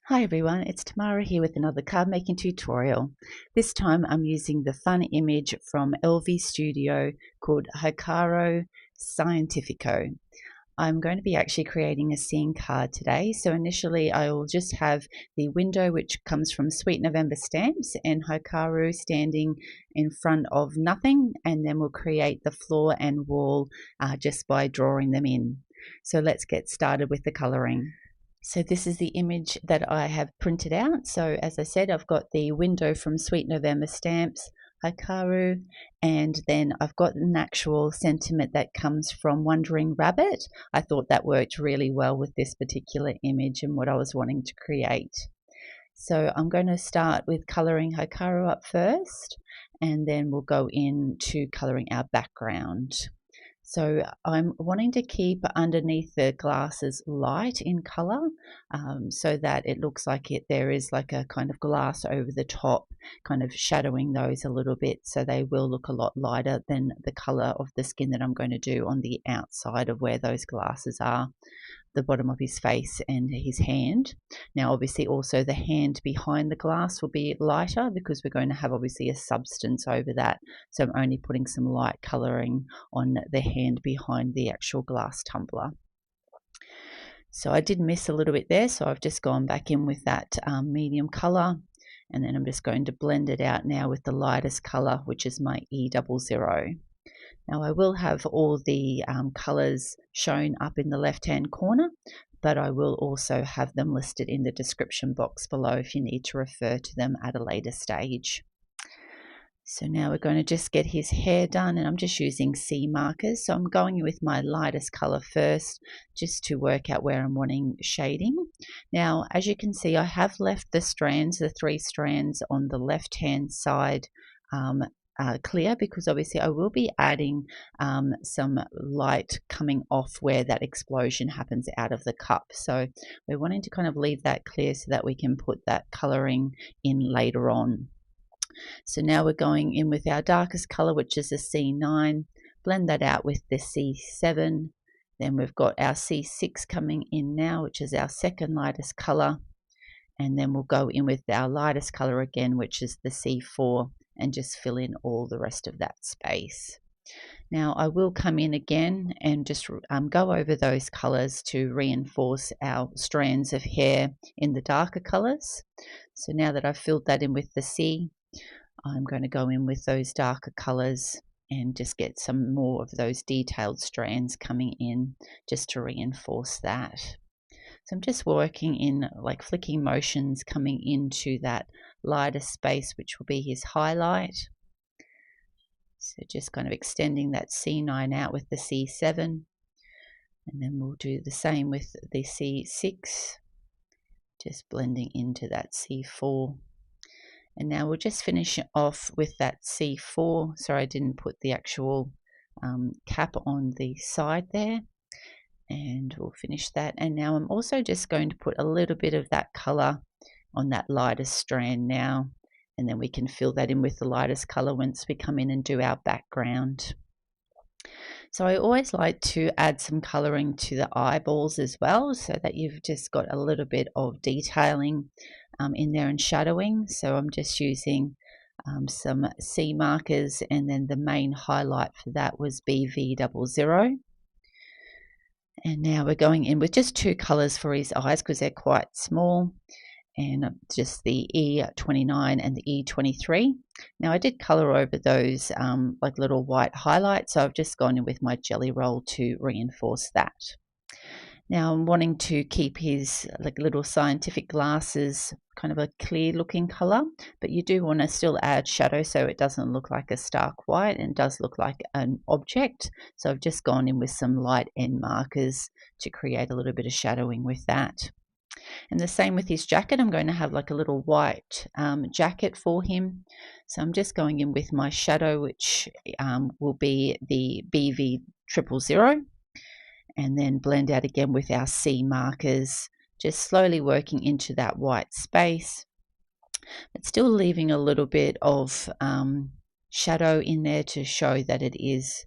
Hi everyone, it's Tamara here with another card making tutorial. This time I'm using the fun image from Elvi Studio called Hikaru Cientifico. I'm going to be actually creating a scene card today. So initially I will just have the window which comes from Sweet November stamps and Hikaru standing in front of nothing, and then we'll create the floor and wall just by drawing them in. So let's get started with the coloring. So this is the image that I have printed out. So as I said, I've got the window from Sweet November stamps, Hikaru, and then I've got an actual sentiment that comes from Wandering Rabbit. I thought that worked really well with this particular image and what I was wanting to create. So I'm going to start with coloring Hikaru up first, and then we'll go into coloring our background. So I'm wanting to keep underneath the glasses light in color, so that it looks like there is like a kind of glass over the top, kind of shadowing those a little bit, so they will look a lot lighter than the color of the skin that I'm going to do on the outside of where those glasses are, the bottom of his face and his hand. Now obviously also the hand behind the glass will be lighter because we're going to have obviously a substance over that, so I'm only putting some light colouring on the hand behind the actual glass tumbler. So I did miss a little bit there, so I've just gone back in with that medium colour, and then I'm just going to blend it out now with the lightest colour, which is my E00. Now I will have all the colours shown up in the left hand corner, but I will also have them listed in the description box below if you need to refer to them at a later stage. So now we're going to just get his hair done, and I'm just using C markers. So I'm going with my lightest colour first just to work out where I'm wanting shading. Now as you can see, I have left the strands, the 3 strands on the left hand side clear, because obviously I will be adding some light coming off where that explosion happens out of the cup. So we're wanting to kind of leave that clear so that we can put that colouring in later on. So now we're going in with our darkest colour, which is a C9, blend that out with the C7, then we've got our C6 coming in now, which is our second lightest colour, and then we'll go in with our lightest colour again, which is the C4, and just fill in all the rest of that space. Now I will come in again and just go over those colours to reinforce our strands of hair in the darker colours. So now that I've filled that in with the C, I'm going to go in with those darker colours and just get some more of those detailed strands coming in just to reinforce that. So I'm just working in like flicking motions coming into that lighter space, which will be his highlight. So just kind of extending that C9 out with the C7, and then we'll do the same with the C6, just blending into that C4. And now we'll just finish off with that C4. Sorry, I didn't put the actual cap on the side there. And we'll finish that. And now I'm also just going to put a little bit of that color on that lightest strand now, and then we can fill that in with the lightest color once we come in and do our background. So I always like to add some coloring to the eyeballs as well, so that you've just got a little bit of detailing in there and shadowing. So I'm just using some C markers, and then the main highlight for that was BV00. And now we're going in with just 2 colors for his eyes because they're quite small, and just the E29 and the E23. Now I did color over those like little white highlights, so I've just gone in with my Gellyroll to reinforce that. Now I'm wanting to keep his like little scientific glasses kind of a clear looking color, but you do want to still add shadow so it doesn't look like a stark white and does look like an object. So I've just gone in with some light end markers to create a little bit of shadowing with that. And the same with his jacket. I'm going to have like a little white jacket for him. So I'm just going in with my shadow, which will be the BV000, and then blend out again with our C markers, just slowly working into that white space, but still leaving a little bit of shadow in there to show that it is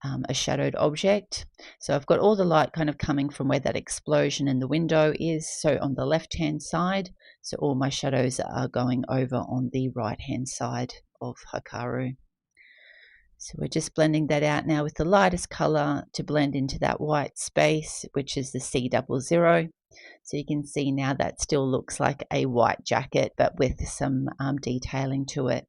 a shadowed object. So I've got all the light kind of coming from where that explosion in the window is, so on the left hand side, so all my shadows are going over on the right hand side of Hikaru. So we're just blending that out now with the lightest color to blend into that white space, which is the C00. So you can see now that still looks like a white jacket, but with some detailing to it.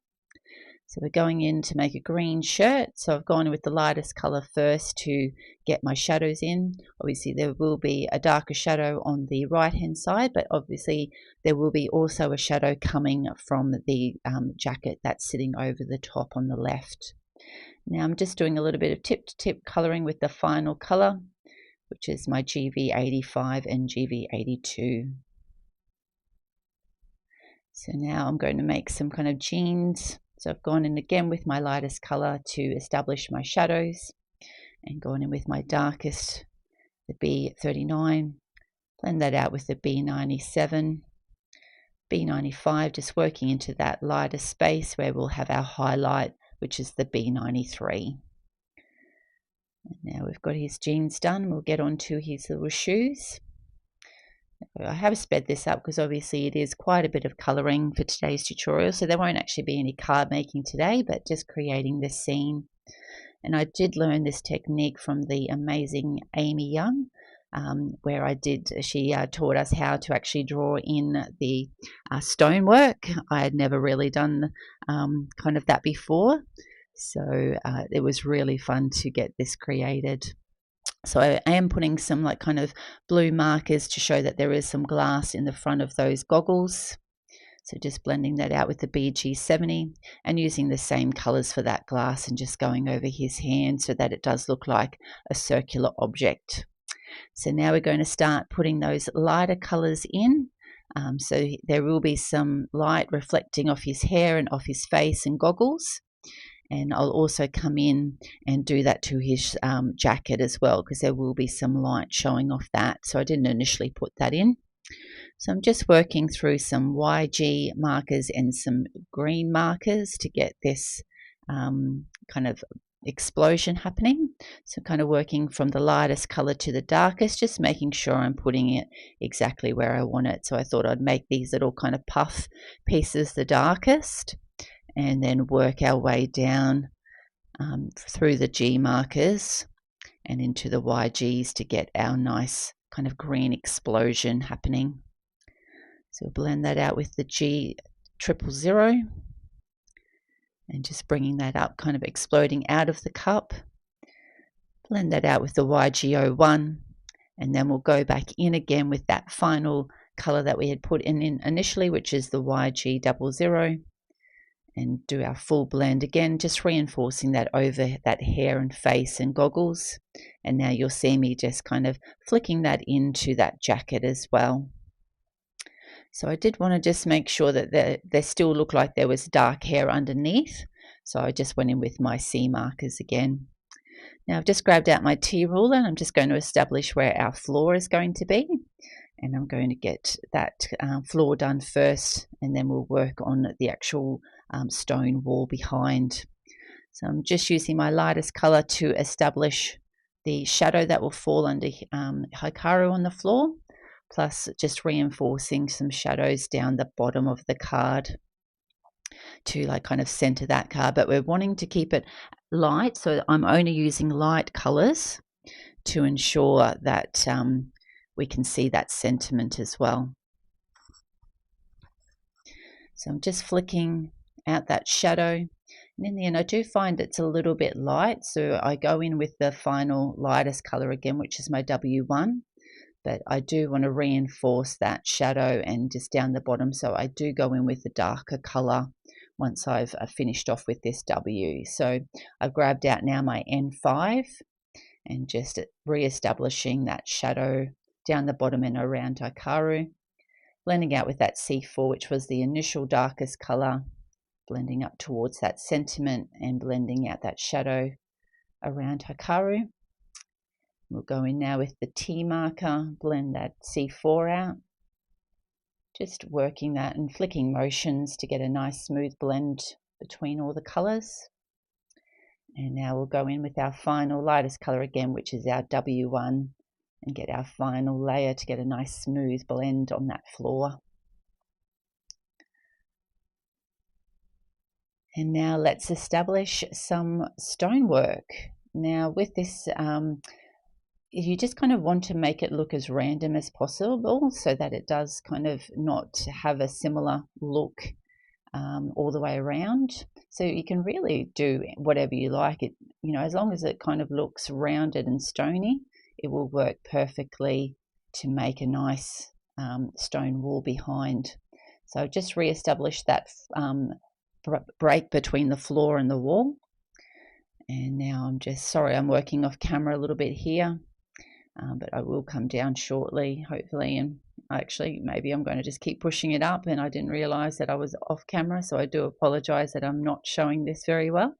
So we're going in to make a green shirt. So I've gone with the lightest color first to get my shadows in. Obviously there will be a darker shadow on the right hand side, but obviously there will be also a shadow coming from the jacket that's sitting over the top on the left. Now I'm just doing a little bit of tip-to-tip coloring with the final color, which is my GV85 and GV82. So now I'm going to make some kind of jeans. So I've gone in again with my lightest color to establish my shadows, and gone in with my darkest, the B39, blend that out with the B97, B95, just working into that lighter space where we'll have our highlight, which is the B93. And now we've got his jeans done, we'll get on to his little shoes. I have sped this up because obviously it is quite a bit of colouring for today's tutorial, so there won't actually be any card making today, but just creating this scene. And I did learn this technique from the amazing Amy Young, where she taught us how to actually draw in the stonework. I had never really done kind of that before, so it was really fun to get this created. So I am putting some like kind of blue markers to show that there is some glass in the front of those goggles. So just blending that out with the BG70 and using the same colors for that glass and just going over his hand so that it does look like a circular object. So now we're going to start putting those lighter colors in. So there will be some light reflecting off his hair and off his face and goggles. And I'll also come in and do that to his jacket as well, because there will be some light showing off that. So I didn't initially put that in. So I'm just working through some YG markers and some green markers to get this kind of explosion happening. So kind of working from the lightest color to the darkest, just making sure I'm putting it exactly where I want it. So I thought I'd make these little kind of puff pieces the darkest, and then work our way down through the G markers and into the YGs to get our nice kind of green explosion happening. So blend that out with the G000 and just bringing that up, kind of exploding out of the cup. Blend that out with the YG01, and then we'll go back in again with that final color that we had put in initially, which is the YG00. And do our full blend again, just reinforcing that over that hair and face and goggles. And now you'll see me just kind of flicking that into that jacket as well. So I did want to just make sure that they still look like there was dark hair underneath. So I just went in with my C markers again. Now I've just grabbed out my T-ruler and I'm just going to establish where our floor is going to be. And I'm going to get that floor done first, and then we'll work on the actual stone wall behind. So I'm just using my lightest color to establish the shadow that will fall under Hikaru on the floor, plus just reinforcing some shadows down the bottom of the card to like kind of center that card. But we're wanting to keep it light, so I'm only using light colors to ensure that we can see that sentiment as well. So I'm just flicking out that shadow, and in the end I do find it's a little bit light, so I go in with the final lightest color again, which is my W1, but I do want to reinforce that shadow and just down the bottom, so I do go in with the darker color once I've finished off with this W. So I've grabbed out now my N5 and just re-establishing that shadow down the bottom and around Hikaru, blending out with that C4, which was the initial darkest color, blending up towards that sentiment and blending out that shadow around Hikaru. We'll go in now with the T marker, blend that C4 out, just working that and flicking motions to get a nice smooth blend between all the colors. And now we'll go in with our final lightest colour again, which is our W1, and get our final layer to get a nice smooth blend on that floor. And now let's establish some stonework. Now with this, you just kind of want to make it look as random as possible so that it does kind of not have a similar look all the way around. So you can really do whatever you like. It, you know, as long as it kind of looks rounded and stony, it will work perfectly to make a nice stone wall behind. So just re-establish that break between the floor and the wall. And now I'm working off camera a little bit here, but I will come down shortly, hopefully, and actually maybe I'm going to just keep pushing it up, and I didn't realize that I was off camera, so I do apologize that I'm not showing this very well.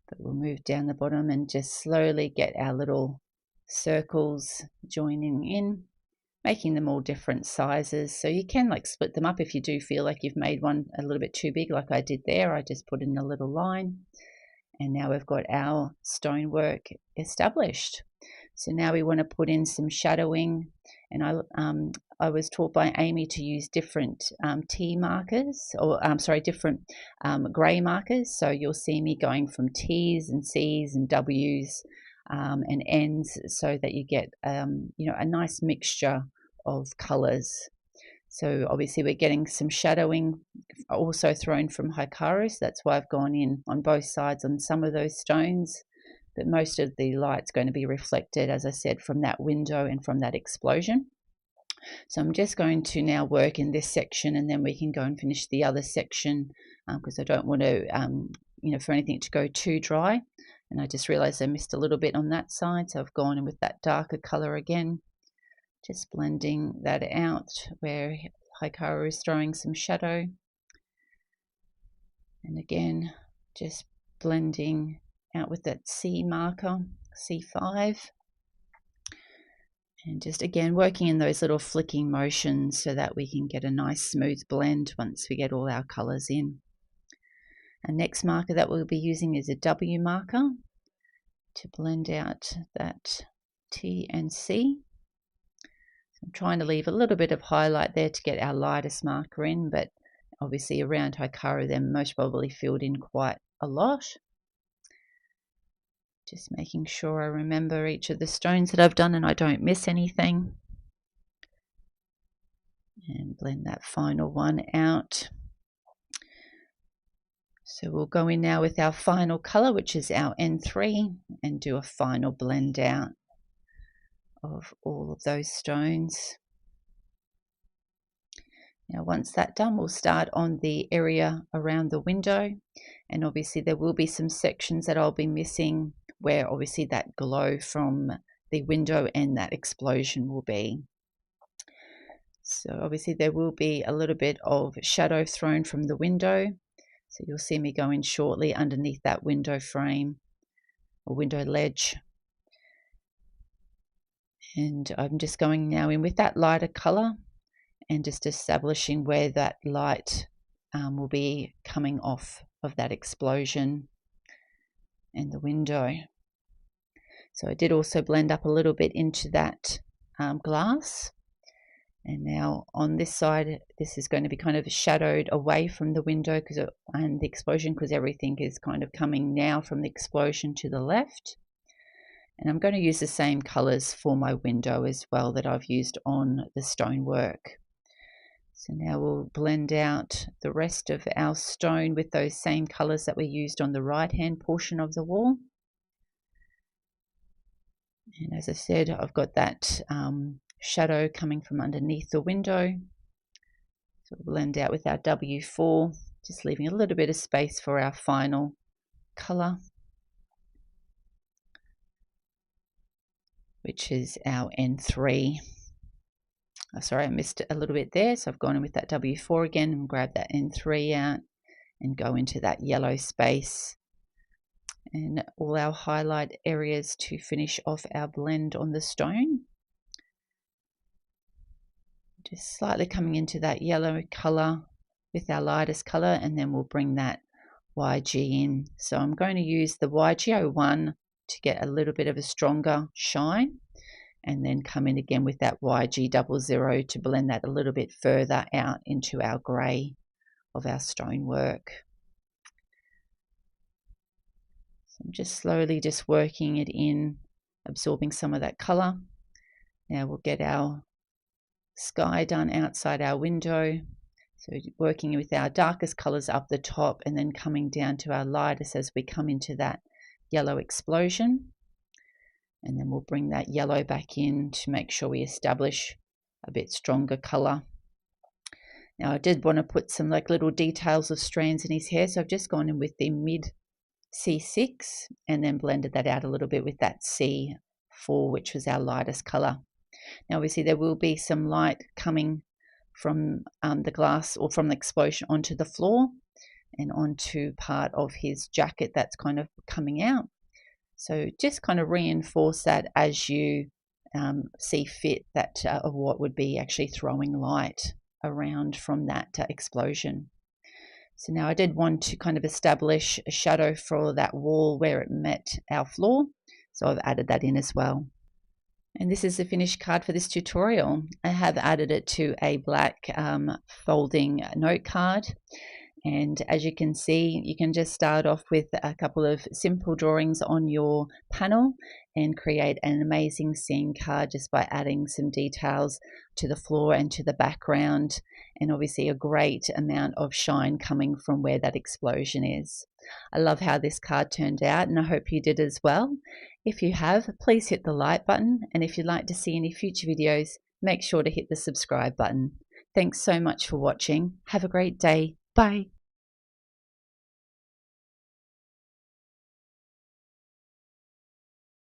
But we'll move down the bottom and just slowly get our little circles joining in, making them all different sizes. So you can like split them up if you do feel like you've made one a little bit too big, like I did there. I just put in a little line, and now we've got our stonework established. So now we want to put in some shadowing, and I was taught by Amy to use different T markers, or different grey markers. So you'll see me going from T's and C's and W's and N's, so that you get you know, a nice mixture of colours. So obviously we're getting some shadowing also thrown from Hikaru, so that's why I've gone in on both sides on some of those stones. But most of the light's going to be reflected, as I said, from that window and from that explosion. So I'm just going to now work in this section, and then we can go and finish the other section, because I don't want to, you know, for anything to go too dry. And I just realized I missed a little bit on that side, so I've gone in with that darker color again, just blending that out where Hikaru is throwing some shadow. And again, just blending out with that C marker, C5, and just again working in those little flicking motions so that we can get a nice smooth blend once we get all our colors in. Our next marker that we'll be using is a W marker to blend out that T and C. So I'm trying to leave a little bit of highlight there to get our lightest marker in, but obviously around Hikaru they're most probably filled in quite a lot. Just making sure I remember each of the stones that I've done and I don't miss anything. And blend that final one out. So we'll go in now with our final color, which is our N3, and do a final blend out of all of those stones. Now once that's done, we'll start on the area around the window, and obviously there will be some sections that I'll be missing where obviously that glow from the window and that explosion will be. So obviously there will be a little bit of shadow thrown from the window, so you'll see me go in shortly underneath that window frame or window ledge. And I'm just going now in with that lighter color and just establishing where that light will be coming off of that explosion and the window. So I did also blend up a little bit into that glass. And now on this side, this is going to be kind of shadowed away from the window and the explosion, because everything is kind of coming now from the explosion to the left. And I'm going to use the same colors for my window as well that I've used on the stonework. So now we'll blend out the rest of our stone with those same colors that we used on the right hand portion of the wall. And as I said, I've got that shadow coming from underneath the window. So we'll blend out with our W4, just leaving a little bit of space for our final color, which is our N3. Oh, sorry, I missed a little bit there, so I've gone in with that W4 again and grab that N3 out and go into that yellow space and all our highlight areas to finish off our blend on the stone. Just slightly coming into that yellow color with our lightest color, and then we'll bring that YG in. So I'm going to use the YG01 to get a little bit of a stronger shine, and then come in again with that YG00 to blend that a little bit further out into our grey of our stonework. So I'm just slowly just working it in, absorbing some of that colour. Now we'll get our sky done outside our window. So working with our darkest colours up the top and then coming down to our lightest as we come into that yellow explosion. And then we'll bring that yellow back in to make sure we establish a bit stronger colour. Now I did want to put some like little details of strands in his hair, so I've just gone in with the mid C6 and then blended that out a little bit with that C4, which was our lightest colour. Now obviously there will be some light coming from the glass or from the explosion onto the floor and onto part of his jacket that's kind of coming out. So just kind of reinforce that as you see fit, that of what would be actually throwing light around from that explosion. So now I did want to kind of establish a shadow for that wall where it met our floor, so I've added that in as well. And this is the finished card for this tutorial. I have added it to a black folding note card. And as you can see, you can just start off with a couple of simple drawings on your panel and create an amazing scene card just by adding some details to the floor and to the background, and obviously a great amount of shine coming from where that explosion is. I love how this card turned out, and I hope you did as well. If you have, please hit the like button, and if you'd like to see any future videos, make sure to hit the subscribe button. Thanks so much for watching. Have a great day. Bye.